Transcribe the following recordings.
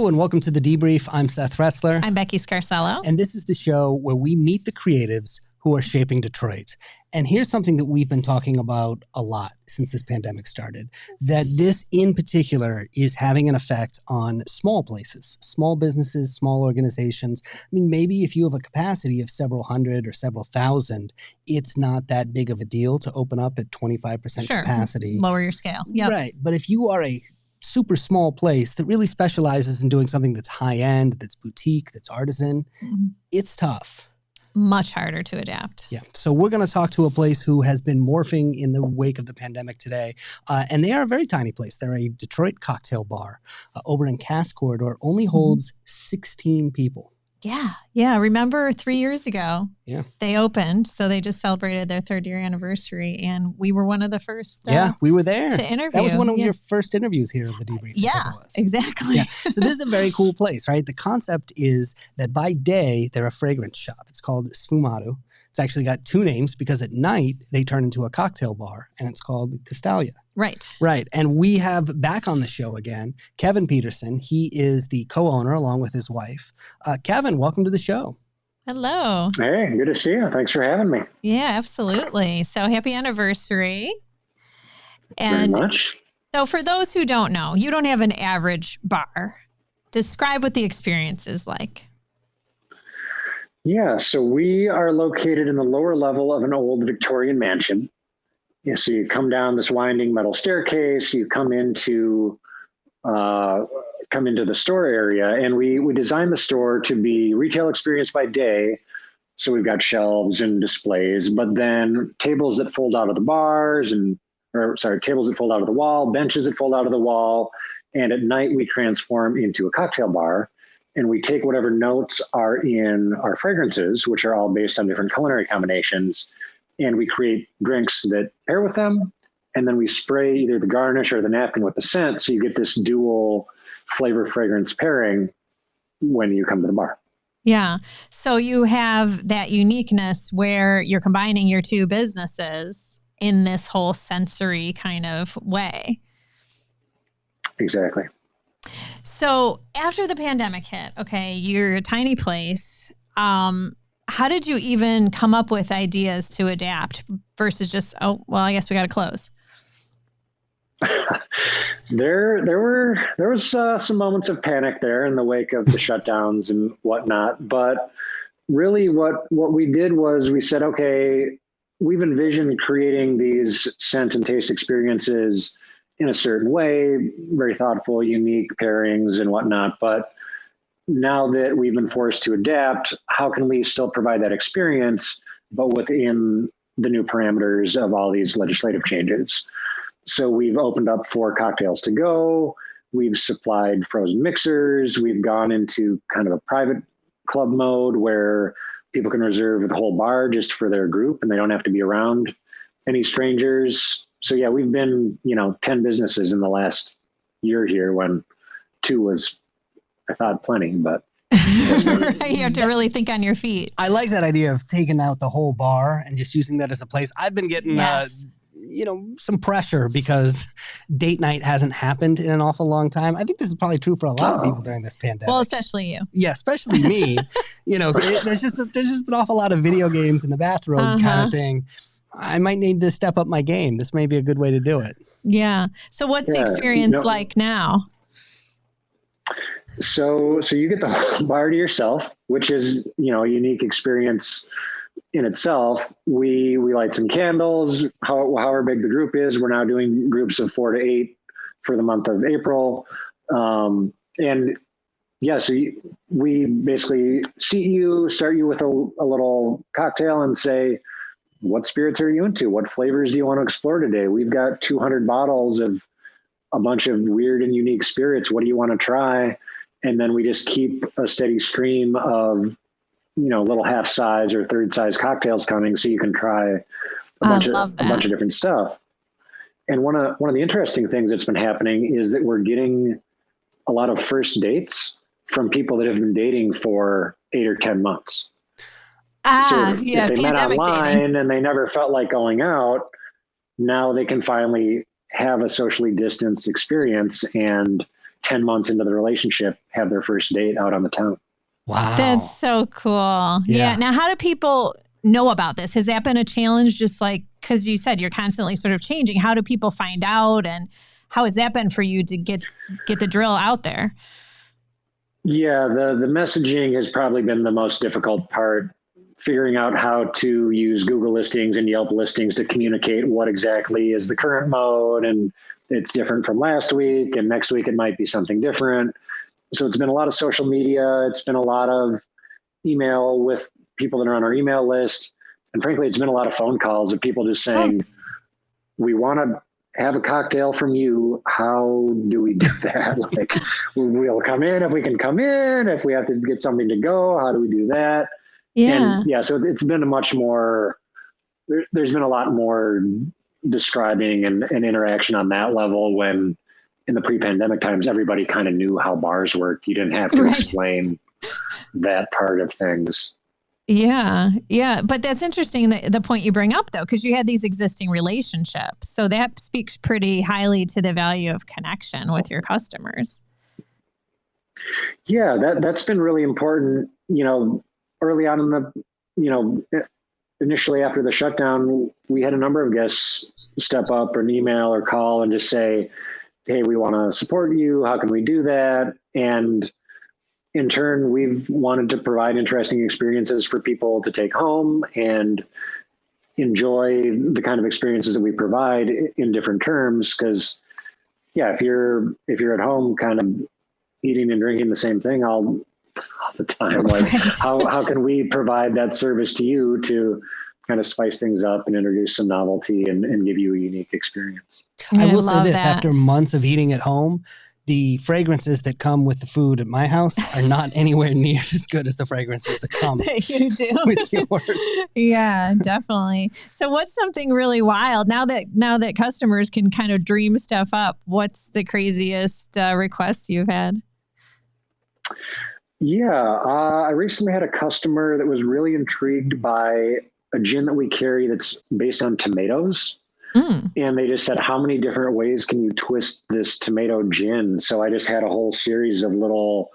Hello and welcome to The Debrief. I'm Seth Ressler. I'm Becky Scarcello. And this is the show where we meet the creatives who are shaping Detroit. And here's something that we've been talking about a lot since this pandemic started, that this in particular is having an effect on small places, small businesses, small organizations. I mean, maybe if you have a capacity of several hundred or several thousand, it's not that big of a deal to open up at 25% capacity. Lower your scale. Yep. Right. But if you are a super small place that really specializes in doing something that's high end, that's boutique, that's artisan, it's tough. Much harder to adapt. Yeah. So we're going to talk to a place who has been morphing in the wake of the pandemic today. And they are a very tiny place. They're a Detroit cocktail bar over in Cass Corridor, only holds 16 people. Yeah. Remember 3 years ago, they opened. So they just celebrated their 3rd year anniversary. And we were one of the first we were there to interview. That was one of your first interviews here at The Debrief. Yeah, exactly. Yeah. So this is a very cool place, right? The concept is that by day, they're a fragrance shop. It's called Sfumato. It's actually got 2 names because at night, they turn into a cocktail bar, and it's called Castalia. Right. And we have back on the show again, Kevin Peterson. He is the co-owner along with his wife. Kevin, welcome to the show. Hello. Hey, good to see you. Thanks for having me. Yeah, absolutely. So happy anniversary. And very much. So for those who don't know, you don't have an average bar. Describe what the experience is like. Yeah, so we are located in the lower level of an old Victorian mansion. Yeah, so you come down this winding metal staircase, you come into the store area, and we designed the store to be retail experience by day. So we've got shelves and displays, but then tables that fold out of the tables that fold out of the wall, benches that fold out of the wall, and at night we transform into a cocktail bar. And we take whatever notes are in our fragrances, which are all based on different culinary combinations, and we create drinks that pair with them. And then we spray either the garnish or the napkin with the scent. So you get this dual flavor fragrance pairing when you come to the bar. Yeah. So you have that uniqueness where you're combining your 2 businesses in this whole sensory kind of way. Exactly. So after the pandemic hit, okay, you're a tiny place. How did you even come up with ideas to adapt versus just, I guess we got to close? There was some moments of panic there in the wake of the shutdowns and whatnot. But really what we did was we said, okay, we've envisioned creating these scent and taste experiences in a certain way, very thoughtful, unique pairings and whatnot. But now that we've been forced to adapt, how can we still provide that experience, but within the new parameters of all these legislative changes? So we've opened up for cocktails to go. We've supplied frozen mixers. We've gone into kind of a private club mode where people can reserve the whole bar just for their group and they don't have to be around any strangers. So yeah, we've been, 10 businesses in the last year here when 2 was, I thought, plenty, but. Right, you have to really think on your feet. I like that idea of taking out the whole bar and just using that as a place. I've been getting, some pressure because date night hasn't happened in an awful long time. I think this is probably true for a lot of people during this pandemic. Well, especially you. Yeah, especially me. There's just an awful lot of video games in the bathroom kind of thing. I might need to step up my game. This may be a good way to do it. Yeah. So what's the experience like now? So you get the whole bar to yourself, which is, a unique experience in itself. We light some candles, however big the group is. We're now doing groups of 4 to 8 for the month of April. We basically seat you, start you with a little cocktail and say, what spirits are you into? What flavors do you want to explore today? We've got 200 bottles of a bunch of weird and unique spirits. What do you want to try? And then we just keep a steady stream of, little half size or third size cocktails coming so you can try a bunch of different stuff. And one of the interesting things that's been happening is that we're getting a lot of first dates from people that have been dating for 8 or 10 months. If they met online and they never felt like going out, now they can finally have a socially distanced experience and 10 months into the relationship, have their first date out on the town. Wow. That's so cool. Yeah. Now, how do people know about this? Has that been a challenge? Just like, because you said you're constantly sort of changing. How do people find out? And how has that been for you to get the drill out there? Yeah, the messaging has probably been the most difficult part. Figuring out how to use Google listings and Yelp listings to communicate what exactly is the current mode, and it's different from last week, and next week it might be something different. So it's been a lot of social media. It's been a lot of email with people that are on our email list. And frankly, it's been a lot of phone calls of people just saying, we want to have a cocktail from you. How do we do that? Like, we'll come in if we can come in. If we have to get something to go, how do we do that? Yeah. And yeah, so it's been a much more, there's been a lot more describing and interaction on that level, when in the pre-pandemic times, everybody kind of knew how bars worked. You didn't have to explain that part of things. Yeah. Yeah. But that's interesting, the point you bring up, though, because you had these existing relationships. So that speaks pretty highly to the value of connection with your customers. Yeah, that's been really important. Early on in the, initially after the shutdown, we had a number of guests step up or email or call and just say, hey, we want to support you. How can we do that? And in turn, we've wanted to provide interesting experiences for people to take home and enjoy the kind of experiences that we provide in different terms. Because yeah, if you're at home kind of eating and drinking the same thing all the time, like how can we provide that service to you to kind of spice things up and introduce some novelty and give you a unique experience? I will say this, after months of eating at home, the fragrances that come with the food at my house are not anywhere near as good as the fragrances that come you do with yours. Yeah, definitely. So what's something really wild now that customers can kind of dream stuff up? What's the craziest requests you've had? Yeah, I recently had a customer that was really intrigued by a gin that we carry that's based on tomatoes. And they just said, how many different ways can you twist this tomato gin? So I just had a whole series of little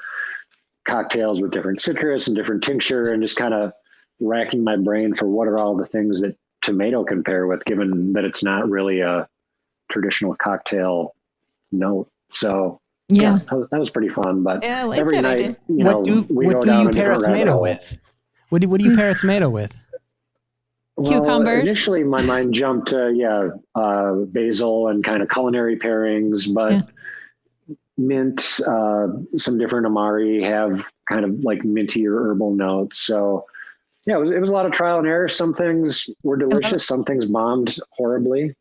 cocktails with different citrus and different tincture, and just kind of racking my brain for what are all the things that tomato can pair with, given that it's not really a traditional cocktail note. So yeah, that was pretty fun. But every night, what do you pair a tomato with? What do you pair a tomato with? Well, cucumbers. Initially, my mind jumped to basil and kind of culinary pairings, but mint, some different amari have kind of like minty or herbal notes. So yeah, it was a lot of trial and error. Some things were delicious, some things bombed horribly.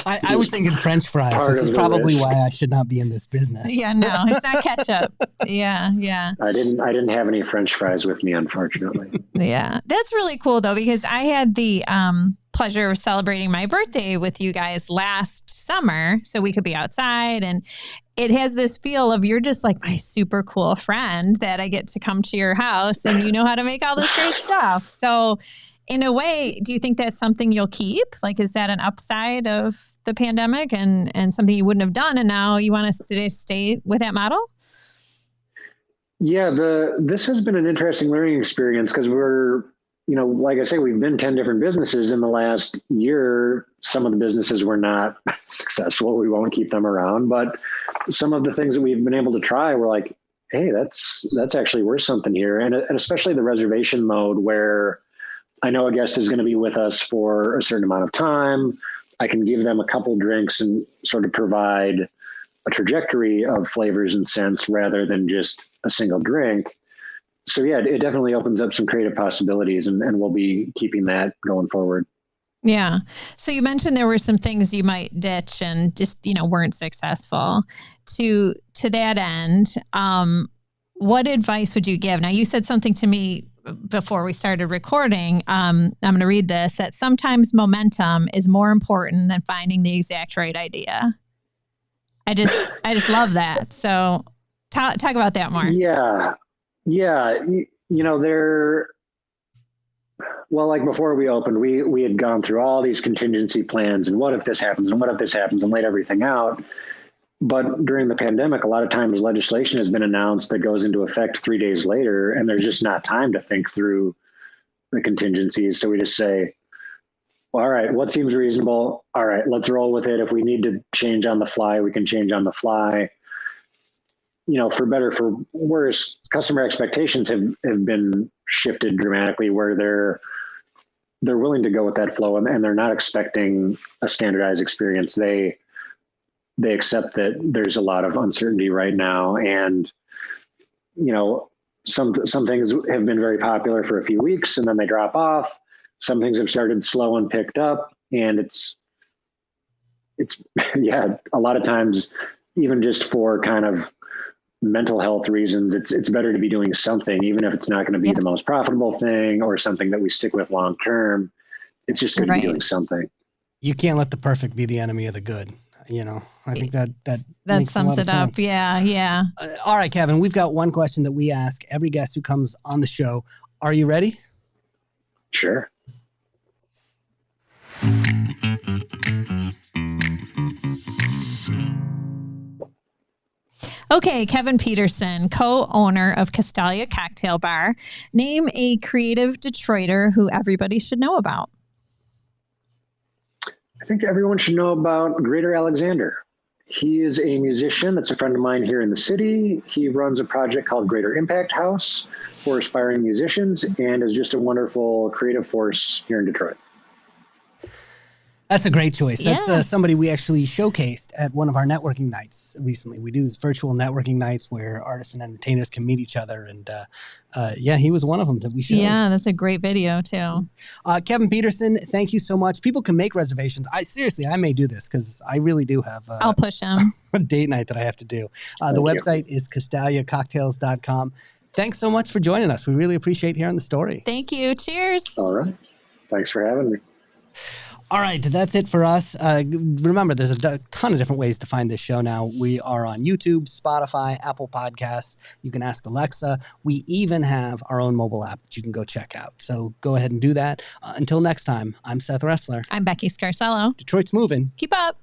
I was thinking French fries, which is probably why I should not be in this business. Yeah, no, it's not ketchup. Yeah. I didn't have any French fries with me, unfortunately. Yeah, that's really cool though, because I had the pleasure of celebrating my birthday with you guys last summer, so we could be outside, and it has this feel of you're just like my super cool friend that I get to come to your house and you know how to make all this great stuff. So in a way, do you think that's something you'll keep? Like, is that an upside of the pandemic and something you wouldn't have done, and now you want to stay with that model? Yeah, this has been an interesting learning experience, because we're, like I say, we've been 10 different businesses in the last year. Some of the businesses were not successful. We won't keep them around, but some of the things that we've been able to try, we're like, hey, that's actually worth something here. And especially the reservation mode, where I know a guest is going to be with us for a certain amount of time. I can give them a couple drinks and sort of provide a trajectory of flavors and scents rather than just a single drink. So yeah, it definitely opens up some creative possibilities, and we'll be keeping that going forward. Yeah. So you mentioned there were some things you might ditch and just, weren't successful. To that end, what advice would you give? Now, you said something to me before we started recording. I'm going to read this, that sometimes momentum is more important than finding the exact right idea. I just love that. So talk about that more. Yeah. Well, like before we opened, we had gone through all these contingency plans and what if this happens and what if this happens and laid everything out. But during the pandemic, a lot of times legislation has been announced that goes into effect 3 days later, and there's just not time to think through the contingencies. So we just say, well, all right, what seems reasonable? All right, let's roll with it. If we need to change on the fly, we can change on the fly. For better, for worse, customer expectations have been shifted dramatically, where they're willing to go with that flow, and they're not expecting a standardized experience. They accept that there's a lot of uncertainty right now, and some things have been very popular for a few weeks and then they drop off. Some things have started slow and picked up, and it's yeah, a lot of times, even just for kind of mental health reasons, it's better to be doing something, even if it's not going to be the most profitable thing or something that we stick with long term. It's just good to be doing something. You can't let the perfect be the enemy of the good. I think that sums it up. Yeah. All right, Kevin, we've got one question that we ask every guest who comes on the show. Are you ready? Sure. Okay, Kevin Peterson, co-owner of Castalia Cocktail Bar. Name a creative Detroiter who everybody should know about. I think everyone should know about Greater Alexander. He is a musician that's a friend of mine here in the city. He runs a project called Greater Impact House for aspiring musicians and is just a wonderful creative force here in Detroit. That's a great choice. That's somebody we actually showcased at one of our networking nights recently. We do these virtual networking nights where artists and entertainers can meet each other. And he was one of them that we showed. Yeah, that's a great video too. Kevin Peterson, thank you so much. People can make reservations. I may do this because I really do have I'll push him. a date night that I have to do. The website is CastaliaCocktails.com. Thanks so much for joining us. We really appreciate hearing the story. Thank you. Cheers. All right. Thanks for having me. All right, that's it for us. Remember, there's a ton of different ways to find this show now. We are on YouTube, Spotify, Apple Podcasts. You can ask Alexa. We even have our own mobile app that you can go check out. So go ahead and do that. Until next time, I'm Seth Ressler. I'm Becky Scarcello. Detroit's moving. Keep up.